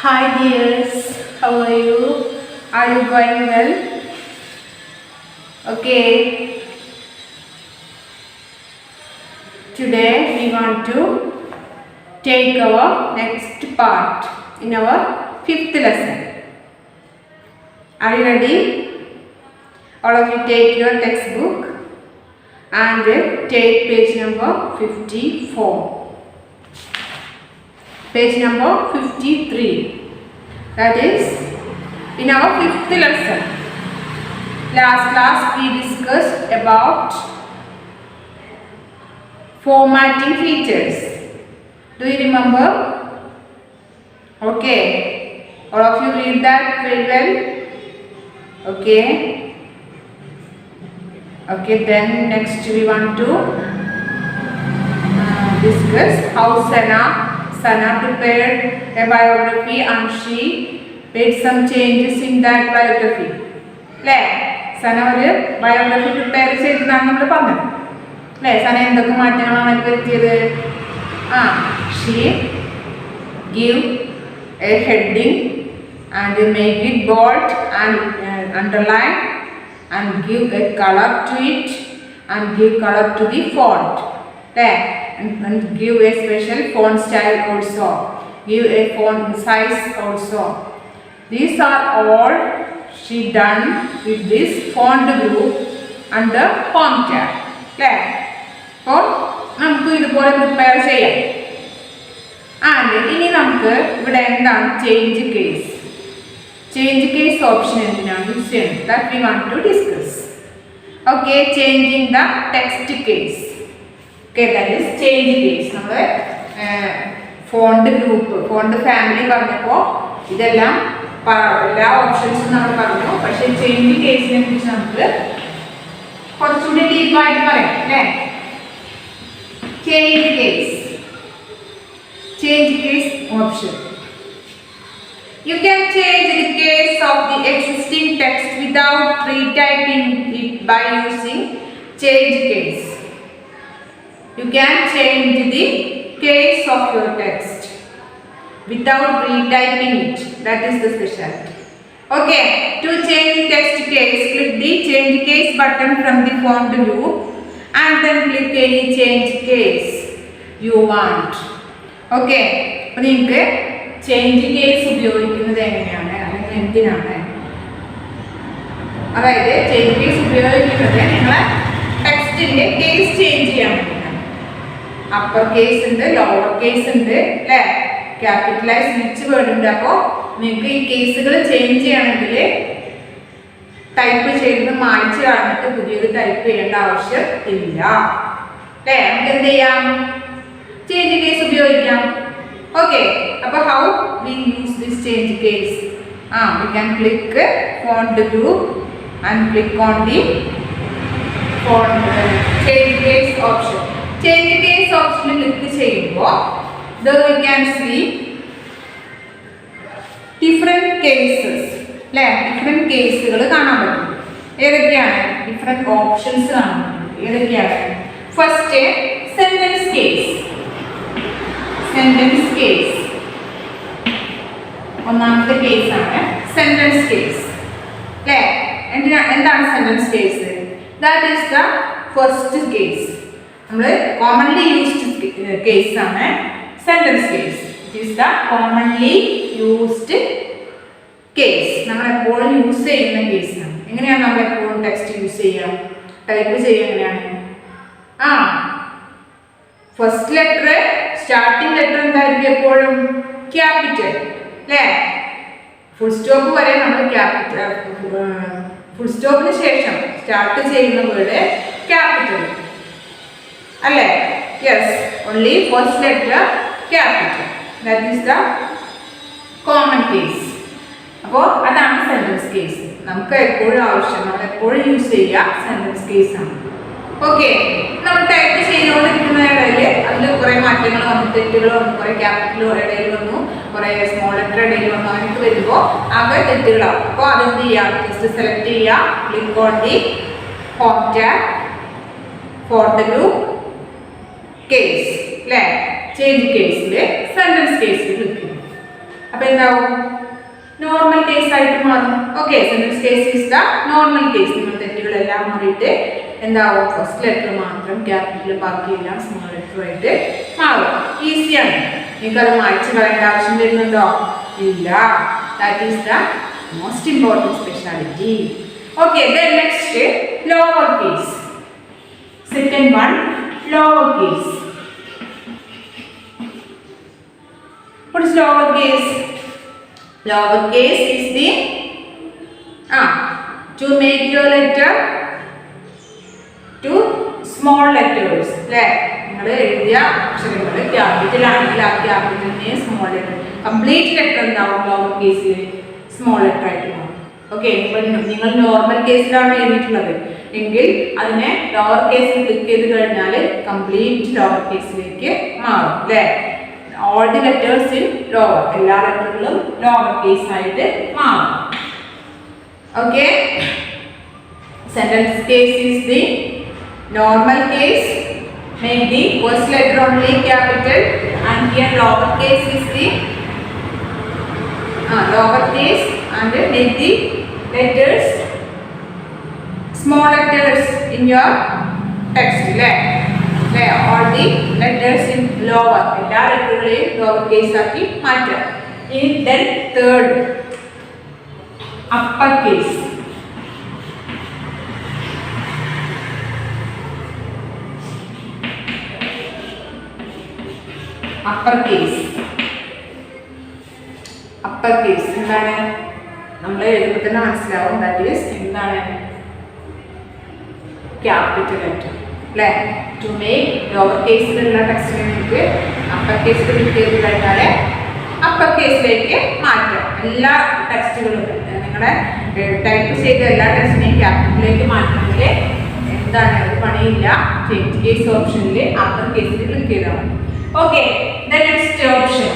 Hi dears, how are you? Are you going well? Okay. Today we want to take our next part in our fifth lesson. Are you ready? All of you take your textbook and take page number 54. Page number 53. That is in our fifth lesson. Last class we discussed about formatting features. Do you remember? Okay. All of you read that very well. Okay. Okay. Then next we want to discuss how Sana prepared a biography and she made some changes in that biography. Sana ഒരു biography prepare ചെയ്തതാണ് നമ്മൾ പറഞ്ഞത് അല്ലേ. സന എന്തൊക്കെ മാറ്റങ്ങളാണ് അതിൽ വരുത്തിയത്? She give a heading and make it bold and underline and give a colour to it and give colour to the font അല്ലേ. And give a special font style also, give a font size also. These are all she done with this font group under home tab. Okay, so നമുക്ക് ഇതുപോലെ prepare ചെയ്യാം. ഇനി നമുക്ക് ഇവിടെ എന്താണ് change case option എന്തിനാണ് use ചെയ്യുന്നത്? that we want to discuss. Okay, changing the text case. Okay, that is change case. നമ്മൾ ഫോണ്ട് ഗ്രൂപ്പ് ഫോണ്ട് ഫാമിലി പറഞ്ഞപ്പോൾ ഇതെല്ലാം എല്ലാ ഓപ്ഷൻസും നമ്മൾ പറഞ്ഞു. പക്ഷേ ചേഞ്ച് കേസിനെ കുറിച്ച് നമുക്ക് കുറച്ചുകൂടി ഡീപ്പായിട്ട് പറയാം അല്ലേ. Change case option. You can change the case of the existing text without retyping it by using change case. You can change the case of your text without retyping it. That is the specialty. Okay, to change the text case, click the change case button from the font group and then click any change case you want. Okay, അപ്പോൾ നിങ്ങൾക്ക് change case ഉപയോഗിക്കുന്നത് എങ്ങനെയാണ് അല്ലെങ്കിൽ എന്തിനാണ്? അതായത് change case ഉപയോഗിക്കുന്നത് നിങ്ങളെ ടെക്സ്റ്റിന്റെ കേസ് ചേഞ്ച് ചെയ്യാൻ വേണ്ടിയിട്ടാണ്. അപ്പർ കേസ് ഉണ്ട്, ലോവർ കേസ് ഉണ്ട് അല്ലേ, ക്യാപിറ്റലൈസ് റിച്ച് വേർഡ് ഉണ്ട്. അപ്പോൾ നിങ്ങൾക്ക് ഈ കേസുകൾ ചേഞ്ച് ചെയ്യണമെങ്കിൽ ടൈപ്പ് ചെയ്ത് മായ്ച്ച് കളഞ്ഞിട്ട് പുതിയൊരു ടൈപ്പ് ചെയ്യേണ്ട ആവശ്യം ഇല്ല അല്ലേ. നമുക്ക് എന്ത് ചെയ്യാം? ചേഞ്ച് കേസ് ഉപയോഗിക്കാം. ഓക്കെ, അപ്പോൾ how we use this change case? we can click font group and click on the font change case option. Change case ഓപ്ഷനിൽ ക്ലിക്ക് ചെയ്യുമ്പോൾ we can see different cases അല്ലേ. ഡിഫറെന്റ് കേസുകൾ കാണാൻ പറ്റും. ഏതൊക്കെയാണ്? Different options കാണാൻ പറ്റും. ഏതൊക്കെയാണ്? First sentence case. ഒന്നാമത്തെ കേസാണ് സെന്റൻസ് കേസ് അല്ലേ. എന്താണ് sentence case? That is the first case. നമ്മൾ കോമൺലി യൂസ്ഡ് കേസ് ആണ് sentence case. It is the commonly used case. നമ്മൾ എപ്പോഴും യൂസ് ചെയ്യുന്ന കേസാണ്. എങ്ങനെയാണ് നമ്മൾ എപ്പോഴും ടെക്സ്റ്റ് യൂസ് ചെയ്യുക, ടൈപ്പ് ചെയ്യുക? എങ്ങനെയാണ്? ഫസ്റ്റ് ലെറ്റർ, സ്റ്റാർട്ടിംഗ് ലെറ്റർ എന്തായിരിക്കും എപ്പോഴും? ക്യാപിറ്റൽ അല്ലേ. ഫുൾ സ്റ്റോപ്പ് വരെ നമ്മൾ ക്യാപിറ്റൽ, ഫുൾ സ്റ്റോപ്പിന് ശേഷം സ്റ്റാർട്ട് ചെയ്യുന്ന വേർഡ് ക്യാപിറ്റൽ അല്ലേ. Yes, only first letter capital. That is the common case. അപ്പോൾ അതാണ് സെന്റൻസ് കേസ്. നമുക്ക് എപ്പോഴും ആവശ്യം, നമ്മൾ എപ്പോഴും യൂസ് ചെയ്യുക സെന്റൻസ് കേസ് ആണ്. ഓക്കെ, നമ്മൾ ടൈപ്പ് ചെയ്തുകൊണ്ടിരിക്കുന്ന ഇടയിൽ അതിൽ കുറേ മാറ്റങ്ങൾ വന്നു, തെറ്റുകൾ വന്നു, കുറേ ക്യാപിറ്റൽ ഇടയിൽ വന്നു, കുറേ സ്മോൾ ലെറ്റർ ഇടയിൽ വന്നു. അങ്ങനെയൊക്കെ വരുമ്പോൾ ആകെ തെറ്റുകളാവും. അപ്പോൾ അതെന്ത് ചെയ്യുക? ജസ്റ്റ് സെലക്ട് ചെയ്യുക, click on the home tab, font group, case അല്ലേ. ചേഞ്ച് കേസിൽ സെന്റൻസ് കേസിൽ ക്ലിക്ക് ചെയ്യും. അപ്പോൾ എന്താവും? നോർമൽ കേസ് ആയിട്ട് മാറും. Okay, sentence case is the normal case. നിങ്ങൾ തെറ്റുകളെല്ലാം മാറിയിട്ട് എന്താവും? ഫസ്റ്റ് ലെറ്റർ മാത്രം ക്യാപിറ്റൽ, ബാക്കിയെല്ലാം സ്മോൾ ലെറ്റർ ആയിട്ട് മാറും. ഈസിയാണ്. നിങ്ങൾക്കത് മായ്ച്ചു കളയേണ്ട ആവശ്യം വരുന്നുണ്ടോ? ഇല്ല. That is the most important speciality. Okay, then next lower case. Second one, lower case. What is lower case? Lower case is the to make your letter to small letters. അല്ലേ? നിങ്ങൾ എഴുതിയ അക്ഷരങ്ങൾ ക്യാപിറ്റൽ ആണെങ്കിൽ ആ ക്യാപിറ്റലിനെ small letter, complete letter എന്താവും? Lower കേസിൽ small letter ആയിട്ട് മാറും. ഓക്കെ, നിങ്ങൾ നോർമൽ കേസിലാണ് എഴുതിയിട്ടുള്ളത് എങ്കിൽ അതിനെ ലോവർ കേസിൽ ക്ലിക്ക് ചെയ്ത് കഴിഞ്ഞാൽ കംപ്ലീറ്റ് ലോവർ കേസിലേക്ക് മാറും. അല്ലേ? all the letters in lower, എല്ലാ ലെറ്ററുകളും ലോവർ കേസ് ആയിട്ട് മാറും. Okay, sentence case is the normal case, make the first letter only capital, and here lower case is the lower case, and make the letters small letters in your text. All the letters in lower, എല്ലാ ലെറ്ററുകളെയും lower case ആക്കി മാറ്റാം. ഇനി then third, upper case. upper case എന്താണ്? നമ്മൾ എഴുതുമ്പോൾ തന്നെ മനസ്സിലാവും. That is എന്താണ്? Capital letter. അല്ലേ? ടു മേക്ക് ലോവർ കേസിലുള്ള ടെക്സ്റ്റിനെ നിങ്ങൾക്ക് അപ്പർ കേസിൽ ക്ലിക്ക് ചെയ്ത് കഴിഞ്ഞാൽ അപ്പർ കേസിലേക്ക് മാറ്റാം. എല്ലാ ടെക്സ്റ്റുകളും നിങ്ങളുടെ ടൈപ്പ് ചെയ്ത എല്ലാ ടെക്സ്റ്റിനെയും ക്യാപിറ്റലിലേക്ക് മാറ്റണമെങ്കിൽ എന്താണ്? ഒരു പണിയില്ല. ചേഞ്ച് കേസ് ഓപ്ഷനിൽ അപ്പർ കേസിൽ ക്ലിക്ക് ചെയ്താൽ മതി. Okay, the next option,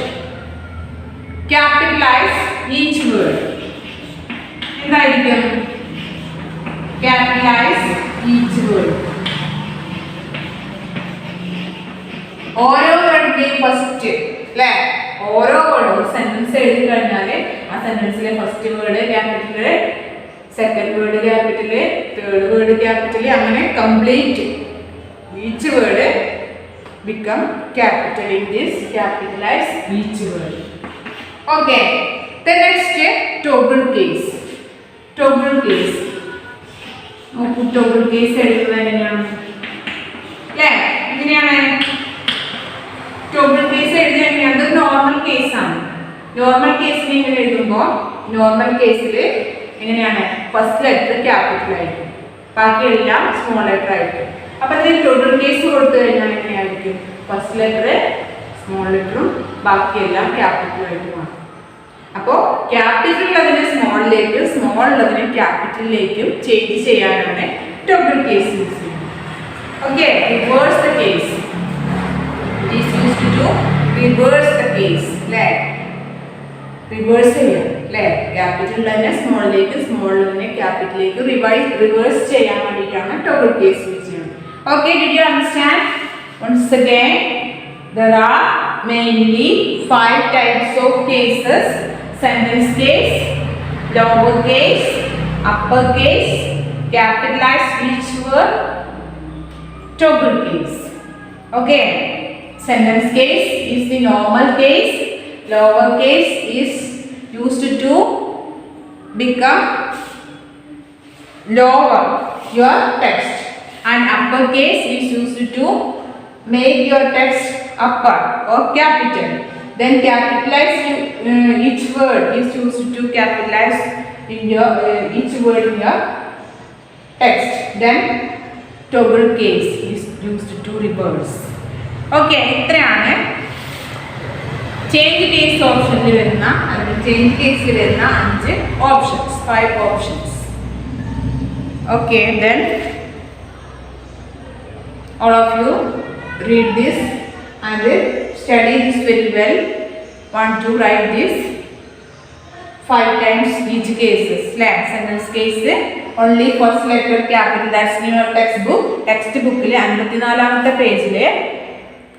capitalize each word. എന്തായിരിക്കും? Capitalize each word. ഓരോ വേർഡിന്റെയും ഫസ്റ്റ്, അല്ലേ? ഓരോ വേർഡും സെന്റൻസ് എഴുതി കഴിഞ്ഞാൽ ആ സെന്റൻസിലെ first word capital, second word capital, third word capital, അങ്ങനെ complete each word become capital in this capitalize each word. Okay, the next toggle case. Toggle case. Toggle case എഴുതുന്നത് എങ്ങനെയാണ്? അല്ലേ? എങ്ങനെയാണ് ടോഗിൾ കേസ് എഴുതുന്നത്? എങ്ങനെയാണ്? അത് നോർമൽ കേസാണ്. Normal കേസിൽ ഇങ്ങനെ എഴുതുമ്പോൾ നോർമൽ കേസിൽ എങ്ങനെയാണ്? ഫസ്റ്റ് ലെറ്റർ ക്യാപിറ്റൽ ആയിരിക്കും, ബാക്കിയെല്ലാം സ്മോൾ ലെറ്റർ ആയിരിക്കും. അപ്പോൾ ഇതിന് ടോഗിൾ കേസ് കൊടുത്തു കഴിഞ്ഞാൽ എങ്ങനെയായിരിക്കും? ഫസ്റ്റ് ലെറ്റർ സ്മോൾ ലെറ്ററും ബാക്കിയെല്ലാം ക്യാപിറ്റൽ ആയിട്ട് മാറും. അപ്പോൾ ക്യാപിറ്റൽ ഉള്ളതിനെ സ്മോളിലേക്കും സ്മോൾ ഉള്ളതിനെ ക്യാപിറ്റലിലേക്കും ചേഞ്ച് ചെയ്യാനാണ് ടോഗിൾ കേസ് യൂസ് ചെയ്യുന്നത്. Okay, reverse the case. It is used to reverse the case. അല്ലേ? റിവേഴ്സ് ചെയ്യാം. അല്ലേ? ക്യാപിറ്റൽ തന്നെ സ്മോളിലേക്ക്, സ്മോളിനെ ക്യാപിറ്റലിലേക്ക് റിവേഴ്സ് ചെയ്യാൻ വേണ്ടിയിട്ടാണ് ടോഗിൾ കേസ് യൂസ് ചെയ്യുന്നത്. Okay, did you understand? Once again, there are mainly 5 types of cases: sentence case, lower case, upper case, capitalized each word, toggle case. Okay, sentence case is the normal case, lower case is used to become lower your text, and upper case is used to make your text upper or capital. Then capitalize each word is used to capitalize in your each word in your text. Then toggle case is used to reverse. Okay, ഇത്രയാണ് change case ഓപ്ഷനിൽ വരുന്ന, അല്ലെങ്കിൽ change കേസിൽ വരുന്ന 5 options, 5 options. Okay, then all of you read this and study this very well. Want to write this 5 times each cases. Sentence case only first letter capital. That's in your textbook. Textbook 54th പേജിൽ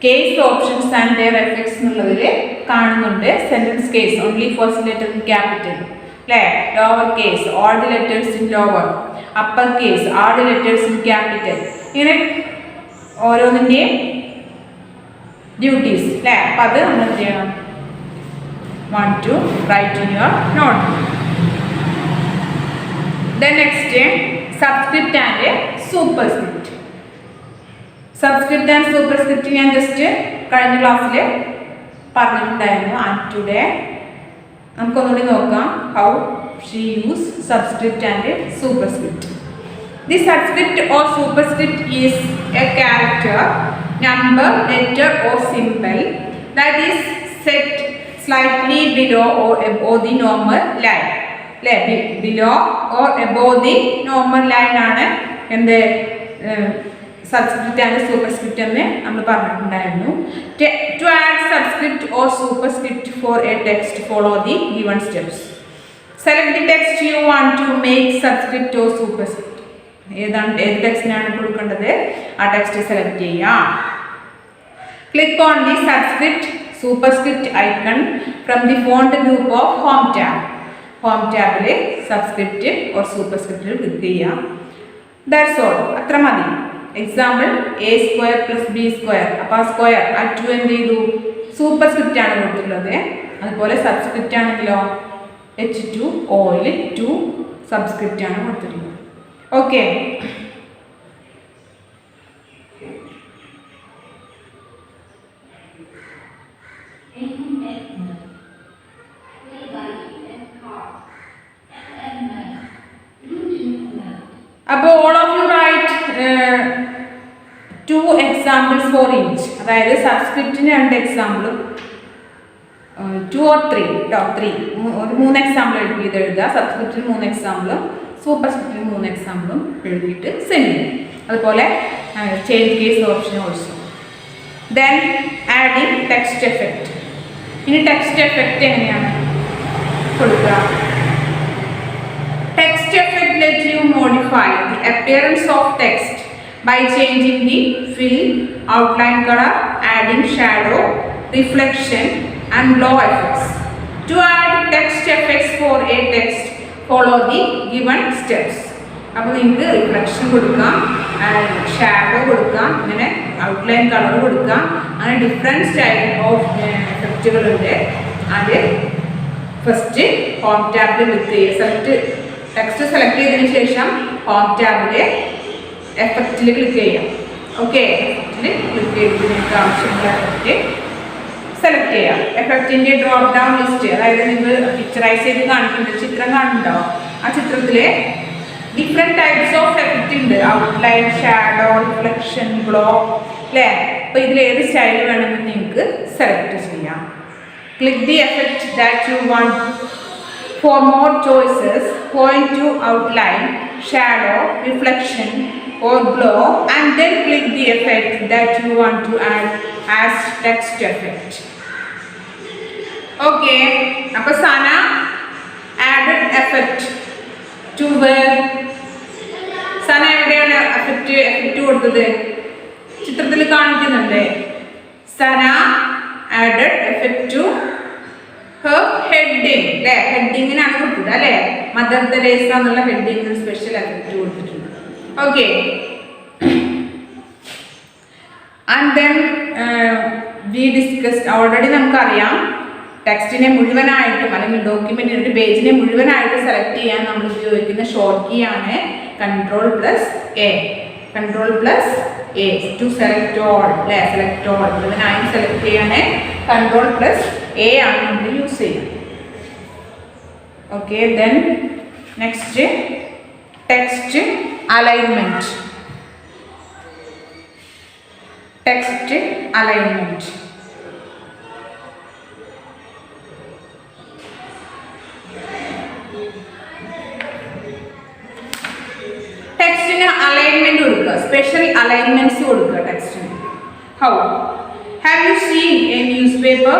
case options and their effects എന്നുള്ളതിൽ കാണുന്നുണ്ട്. Sentence case only first letter in capital അല്ലേ, lower case all the letters in lower, upper case all the letters in capital, ഇങ്ങനെ ഓരോന്നിൻ്റെയും duties അല്ലേ. അപ്പം അത് നമ്മൾ എന്ത് ചെയ്യണം, want to write in your note. Then next subscript and superscript. Subscript and superscript ഞാൻ ജസ്റ്റ് കഴിഞ്ഞ ക്ലാസ്സിൽ പറഞ്ഞിട്ടുണ്ടായിരുന്നു. ആൻഡ് ടുഡേ നമുക്കൊന്നുകൂടി നോക്കാം how she use subscript and superscript. The subscript or superscript is a character, number, letter or symbol that is set slightly below or above the normal line. Below or above the normal line ആണ് എന്ത് subscript and superscript എന്ന് നമ്മൾ പറഞ്ഞിട്ടുണ്ടായിരുന്നു. To add subscript or superscript for a text, follow the given steps. Select the text you want to make subscript or superscript. ഏത് ടെക്സ്റ്റിനാണ് കൊടുക്കേണ്ടത് ആ text select ചെയ്യാം. Click on the subscript superscript icon from the font group of home tab. Home tab le subscript or superscript click cheya. That's all. Atra madi. Example a square plus b square. Appa square at 2 endu idu superscript aanu koduthullathu. Adupole subscript aanengilo h2 o il 2 subscript aanu koduthirukku. Okay. അപ്പോൾ all of you write 2 examples for each. അതായത് സബ്സ്ക്രിപ്റ്റിന് 2 എക്സാമ്പിളും 2 or 3 ഒരു 3 example എഴുതുക. സബ്സ്ക്രിപ്റ്റിന് 3 എക്സാമ്പിളും സൂപ്പർസ്ക്രിപ്റ്റിന് 3 എക്സാമ്പിളും എഴുതിയിട്ട് send ചെയ്യും. അതുപോലെ change case option also. Then adding text effect. ഇനി text effect എങ്ങനെയാണ് കൊടുക്കുക? Text effect let you modify the appearance of text by changing the fill, outline color, adding shadow, reflection and glow effects. To add text effects for a text, follow the given steps. അപ്പോൾ നിങ്ങൾക്ക് reflection കൊടുക്കാം, shadow കൊടുക്കാം, ഇങ്ങനെ outline colour കൊടുക്കാം, അങ്ങനെ different style of എഫക്റ്റുകളുണ്ട്. അത് first home ടാബിൽ ക്ലിക്ക് ചെയ്യുക. ടെക്സ്റ്റ് സെലക്ട് ചെയ്തതിന് ശേഷം ഹോം ടാബിൽ എഫക്റ്റിൽ ക്ലിക്ക് ചെയ്യാം. ഓക്കെ, എഫക്റ്റിൽ ക്ലിക്ക് ചെയ്തിട്ട് നിങ്ങൾക്ക് ആവശ്യമുള്ള എഫക്റ്റ് സെലക്ട് ചെയ്യാം. എഫക്റ്റിൻ്റെ ഡ്രോപ്പ് ഡൗൺ ലിസ്റ്റ്, അതായത് നിങ്ങൾ പിക്ചറൈസ് ചെയ്ത് കാണിക്കുന്നുണ്ട്, ചിത്രം കാണുന്നുണ്ടോ? ആ ചിത്രത്തിൽ ഡിഫറെൻറ്റ് ടൈപ്സ് ഓഫ് എഫക്റ്റ് ഉണ്ട്. ഔട്ട്ലൈൻ, ഷാഡോ, റിഫ്ലക്ഷൻ, ഗ്ലോ അല്ലേ. അപ്പോൾ ഇതിൽ ഏത് സ്റ്റൈൽ വേണമെങ്കിൽ നിങ്ങൾക്ക് സെലക്ട് ചെയ്യാം. Click the effect that you want. For more choices, point to outline, shadow, reflection or glow and then click the effect that you want to add as text effect. Okay, appo Sana added effect to where? Sana evideyana effect കൊടുത്തത്? ചിത്രത്തിൽ കാണിക്കുന്നുണ്ട്. Sana added effect to heading അല്ലേ, ഹെഡിങ്ങിനാണ് കൊടുത്തത് അല്ലേ. Mother Teresa എന്നുള്ള ഹെഡിങ്ങിന് special effect കൊടുത്തിട്ടുണ്ട്. Okay, and then we discussed already നമുക്കറിയാം ടെക്സ്റ്റിനെ മുഴുവനായിട്ടും അല്ലെങ്കിൽ ഡോക്യുമെന്റിന് ഒരു പേജിനെ മുഴുവനായിട്ട് സെലക്ട് ചെയ്യാൻ നമ്മൾ ഉപയോഗിക്കുന്ന ഷോർട്ട് കീ ആണ് Ctrl+A. Ctrl+A to select all അല്ലേ. സെലക്ട് ഓൾ മുഴുവനായി സെലക്ട് ചെയ്യാൻ Ctrl+A ആണ് നമ്മൾ യൂസ് ചെയ്യുന്നത്. Okay, then next text alignment. Text alignment ടെക്സ്റ്റിന് അലൈൻമെന്റ് കൊടുക്കുക, സ്പെഷ്യൽ അലൈൻമെന്റ്സ് കൊടുക്കുക ടെക്സ്റ്റിന്. How? Have you seen a newspaper?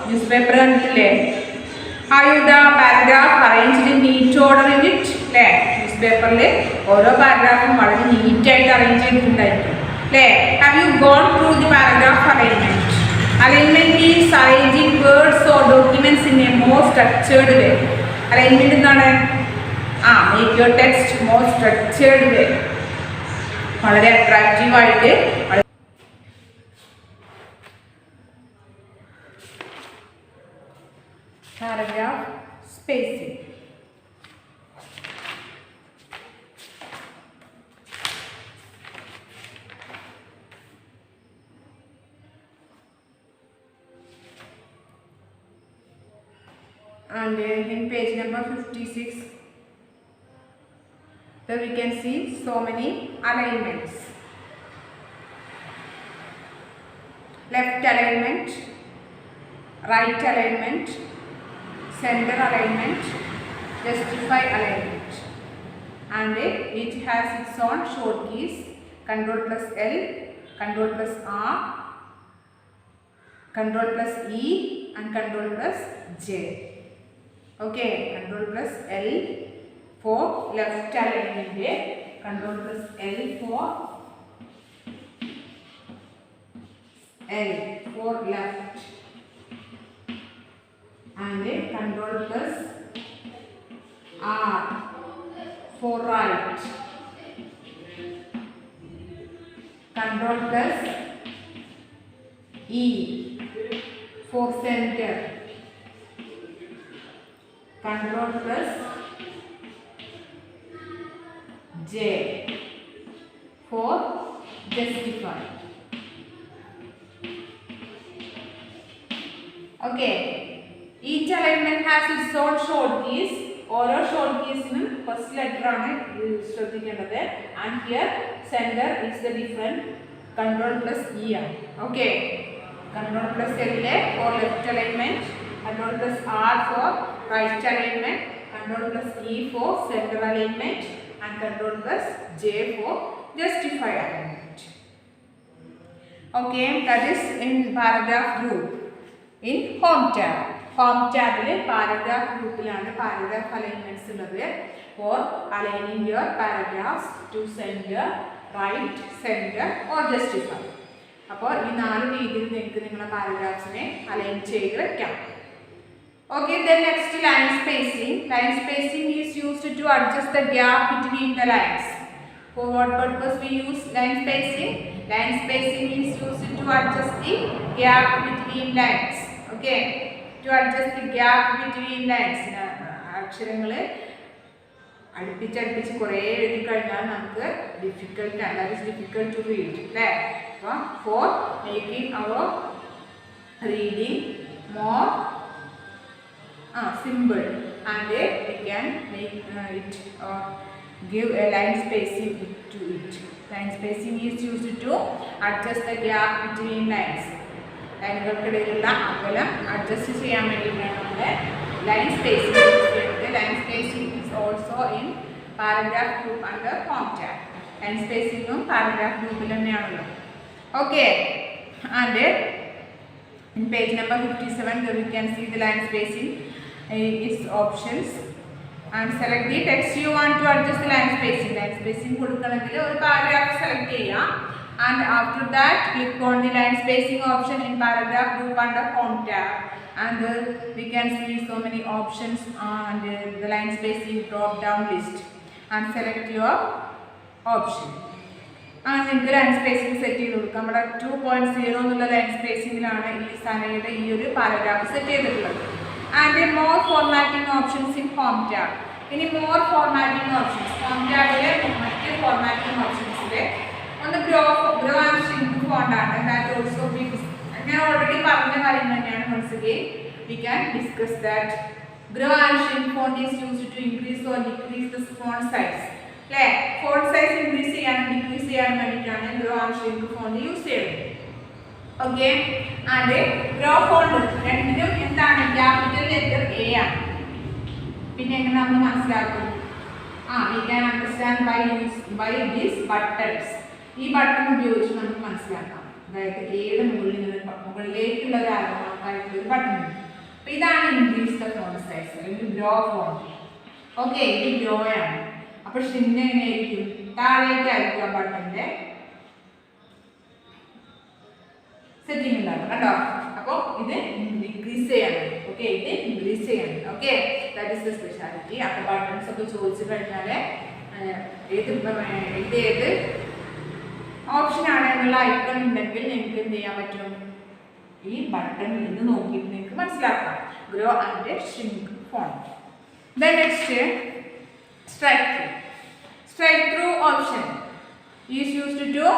Newspaper കണ്ടിട്ടില്ലേ? Have you the paragraph arranged in neat order in it അല്ലേ. ന്യൂസ് പേപ്പറിൽ ഓരോ പാരഗ്രാഫും വളരെ നീറ്റായിട്ട് അറേഞ്ച് ചെയ്തിട്ടുണ്ടായിരിക്കും. Have you gone through the paragraph alignment? Alignment is arranging words or documents in a more structured way. Alignment എന്താണ്? Make your text more structured way. വളരെ attractive ആയിട്ട് paragraph spacing. And in page number 56, there we can see so many alignments. Left alignment, right alignment, center alignment, justify alignment, and it has its own short keys: Ctrl plus L, Ctrl plus R, Ctrl plus E, and Ctrl plus J. Okay, Ctrl plus L for left alignment, Ctrl plus L for left, and Ctrl plus R for right, Ctrl plus E for center, Ctrl plus J for justify. Okay, each alignment has its own short keys. ഓരോ short കീസിനും first letter ആണ് ശ്രദ്ധിക്കേണ്ടത്. And here center is the different. Control plus E ആണ്. Okay, control plus L for left alignment, control plus R for right alignment, control plus E for center alignment, and control plus J for justify alignment. Okay, that is in paragraph group. In home tab, home ടാബിൽ paragraph ഗ്രൂപ്പിലാണ് paragraph alignments ഉള്ളത്. For aligning your paragraphs to center, right, centre or justify. അപ്പോൾ ഈ 4 രീതിയിൽ നിങ്ങൾക്ക് നിങ്ങളുടെ പാരഗ്രാഫ്സിനെ align ചെയ്ത് വെക്കാം. Okay, then next line spacing. Line spacing is used to adjust the gap between the lines. For what purpose we use line spacing? Line spacing is used to adjust the gap between lines. Okay, to adjust the gap between lines. അക്ഷരങ്ങൾ അടുപ്പിച്ചടുപ്പിച്ച് കുറേ എഴുതി കഴിഞ്ഞാൽ നമുക്ക് difficult ആണ്. That is difficult to read അല്ലേ. അപ്പോൾ for making our reading more simple, and we can make it or give a line spacing to it. Line spacing is used to adjust the gap between lines. ലൈനുകൾക്കിടയിലുള്ള അകലം adjust ചെയ്യാൻ വേണ്ടിയിട്ടാണ് നമ്മൾ line spacing use ചെയ്യുന്നത്. Line spacing is also in paragraph group under home tab. ലൈൻ സ്പേസിംഗും paragraph ഗ്രൂപ്പിൽ തന്നെയാണല്ലോ. Okay, and in page number 57 there we can see the line spacing, its options, and select the text you want to adjust the line spacing. Line spacing കൊടുക്കണമെങ്കിൽ ഒരു paragraph select ചെയ്യാം. And after that click on the line spacing option in paragraph group under home tab, and we can see so many options on the line spacing drop down list, and select your option. നിങ്ങൾക്ക് line spacing set ചെയ്ത് കൊടുക്കാം. നമ്മുടെ 2.0 എന്നുള്ള line സ്പേസിങ്ങിലാണ് ഈ സനയുടെ ഈ ഒരു paragraph set ചെയ്തിട്ടുള്ളത്. And more formatting options in home tab. ഇനി മോർ ഫോർമാറ്റിംഗ് ഓപ്ഷൻസ് ഹോം ടാബിലെ മറ്റ് ഫോർമാറ്റിംഗ് ഓപ്ഷൻസിൽ ഒന്ന് ഗ്രോ ആൻഡ് ഷ്രിങ്ക് ഫോണ്ടാണ്. ദാറ്റ് ഓൾസോ ഞാൻ ഓൾറെഡി പറഞ്ഞ കാര്യം തന്നെയാണ്. once again we can discuss that. Grow and shrink font is used to increase or decrease the font size. അല്ലേ, ഫോണ്ട് സൈസ് ഇൻക്രീസ് ചെയ്യാനും ഡിക്രീസ് ചെയ്യാനും വേണ്ടിയിട്ടാണ് grow and shrink font use ചെയ്യുന്നത്. Okay, and grow font രണ്ടിലും എന്താണ് capital letter A ആണ്. പിന്നെ എങ്ങനെ നമ്മൾ മനസ്സിലാക്കും? we can understand by these buttons. ഈ ബട്ടൺ ഉപയോഗിച്ച് നമുക്ക് മനസ്സിലാക്കാം. അതായത് എയുടെ മുകളിലേക്കുള്ള ഒരു ആയിട്ടുള്ള ഒരു ബട്ടൺ ഉണ്ട്. അപ്പോൾ ഇതാണ് ഇൻക്രീസ് ദ ഫോണ്ട് സൈസ് അല്ലെങ്കിൽ ഗ്രോ ഫോണ്ട്. ഓക്കെ, ഇത് ഗ്രോ ആണ്. അപ്പോൾ ഷ്രിങ്ക് എങ്ങനെയായിരിക്കും? താഴേക്കായിരിക്കും ആ ബട്ടൻ്റെ സെറ്റിംഗ് ഉണ്ടാകും കേട്ടോ. അപ്പോൾ ഇത് ഇൻക്രീസ് ചെയ്യണം. ഓക്കെ, ഇത് ഇൻക്രീസ് ചെയ്യണം. Okay, that is the speciality. അപ്പോൾ ബട്ടൺസ് ഒക്കെ ചോദിച്ചു കഴിഞ്ഞാൽ ഏത് ഓപ്ഷനാണ് എന്നുള്ള ഐക്കൺ ഉണ്ടെങ്കിൽ നിങ്ങൾക്ക് എന്ത് ചെയ്യാൻ പറ്റും, ഈ ബട്ടണിൽ നിന്ന് നോക്കിയിട്ട് നിങ്ങൾക്ക് മനസ്സിലാക്കാം. Grow and shrink font. Then next strike through. Strike through option is used to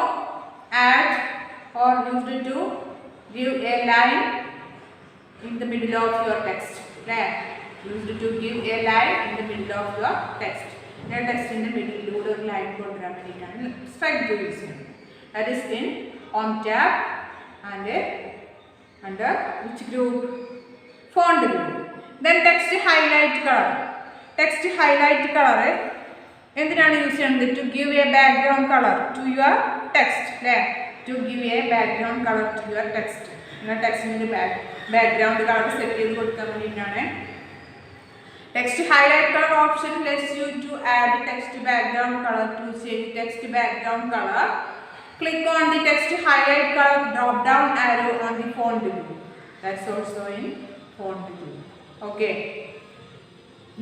add or used to give a line in the middle of your text. Right? Used to give a line in the middle of your text. The text in the middle of the line program strike through using. That is in on tab and under which group? Font group. Then text highlight color. Text highlight color. എന്തിനാണ് use ചെയ്യുന്നത്? To give a background colour to your text അല്ലേ? To give a background colour to your text. നിങ്ങളുടെ ടെക്സ്റ്റിന് background colour set ചെയ്ത് കൊടുക്കാൻ വേണ്ടിയിട്ടാണ്. Text highlight colour option lets you to add text background colour. To change text background colour, click on the text highlight colour drop down arrow on the font group. That's also in font group. Okay,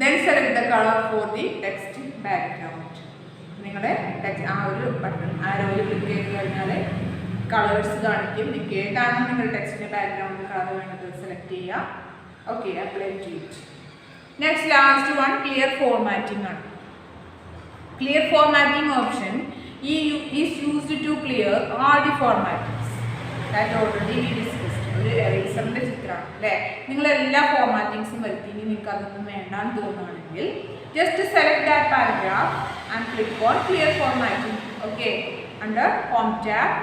then select the color for the text background. നിങ്ങളുടെ text ആ ഒരു button ആരോയിൽ click ചെയ്ത് കഴിഞ്ഞാൽ colours കാണിക്കും. നിങ്ങൾക്ക് ഏതാണ് നിങ്ങളുടെ ടെക്സ്റ്റിൻ്റെ ബാക്ക്ഗ്രൗണ്ട് കളർ വേണ്ടത് സെലക്ട് ചെയ്യുക. Okay, apply to it. Next last one clear formatting ആണ്. Clear formatting option is used to clear all the formats that already we discussed. ഒരു എറേസറിൻ്റെ ചിത്രമാണ് അല്ലേ? നിങ്ങളെല്ലാ ഫോർമാറ്റിങ്സും വരുത്തിയെങ്കിൽ നിങ്ങൾക്ക് അതൊന്നും വേണ്ടാന്ന് തോന്നുകയാണെങ്കിൽ just select that paragraph and click on clear formatting. Okay, under home tab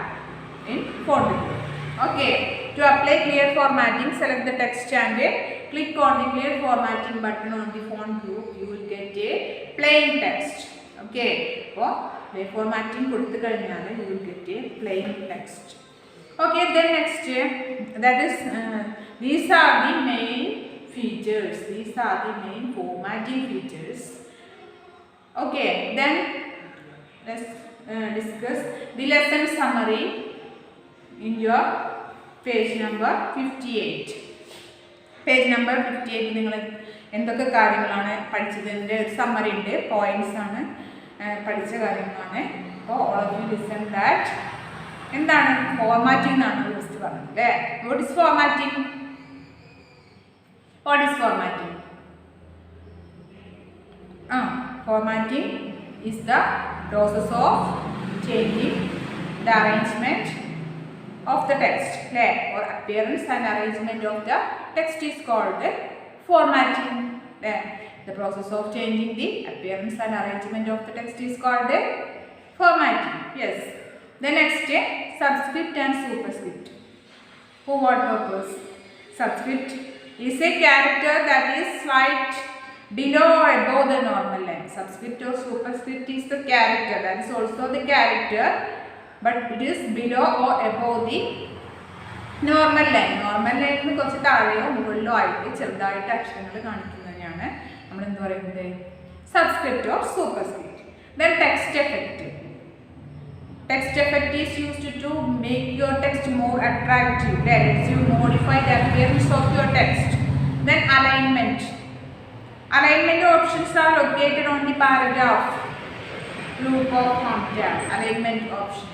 in font group. Okay, to apply clear formatting select the text and click on the clear formatting button on the font group. You will get a plain text. Okay, അപ്പോൾ clear formatting കൊടുത്തു കഴിഞ്ഞാൽ you will get a plain text. Okay, then next that is these are the main features. These are the main formatting features. Okay, then let's discuss the lesson summary in your page number 58. Page number 58 നിങ്ങൾ എന്തൊക്കെ കാര്യങ്ങളാണ് പഠിച്ചതിൻ്റെ ഒരു summary ഉണ്ട്. Points ആണ് പഠിച്ച കാര്യങ്ങളാണ്. അപ്പോൾ all of you listen that. എന്താണ് ഫോർമാറ്റിംഗ് എന്നാണ് ജസ്റ്റ് പറഞ്ഞത് അല്ലേ? What is formatting? What is formatting? Formatting is the process of changing the arrangement of the text അല്ലേ? Or appearance and arrangement of the text is called formatting അല്ലേ? The process of changing the appearance and arrangement of the text is called formatting. Yes. The next, subscript and superscript. For what purpose? Subscript is a character that is right below or above the normal line. Subscript or superscript is the character, that is also the character, but it is below or above the normal line. Normal line എന്ന് കുറച്ച് താഴെയോ മുകളിലോ ആയിട്ട് ചെറുതായിട്ട് അക്ഷരങ്ങൾ കാണിക്കുന്നതിനാണ് നമ്മൾ എന്ത് പറയുന്നത്? Subscript or superscript. Then text effect. Text effect is used to make your text more attractive. That lets you modify the appearance of your text. Then alignment. Alignment options are located on the paragraph group of home tab. Alignment option.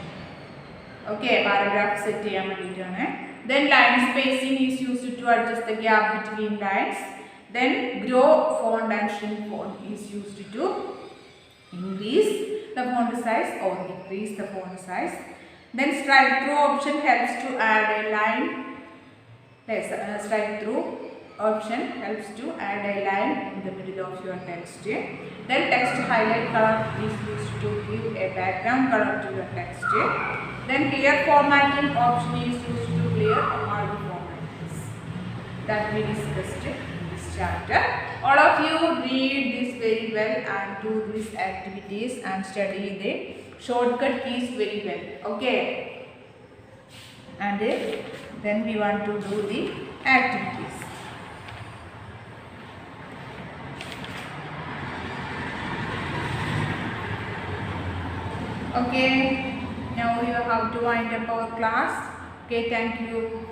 Okay, paragraph set ചെയ്യാൻ വേണ്ടിയിട്ടാണ്. Then line spacing is used to adjust the gap between lines. Then grow font and shrink font is used to increase the font size or decrease the font size. Then strike through option helps to add a line. Yes, strike through option helps to add a line in the middle of your text. Then text highlight color is used to give a background color to your text. Then clear formatting option is used to clear all the formats that we discussed in this chapter. All of you read this very well and do these activities and study the shortcut keys very well. Okay, and then we want to do the activities. Okay, now you have to wind up our class. Okay, thank you.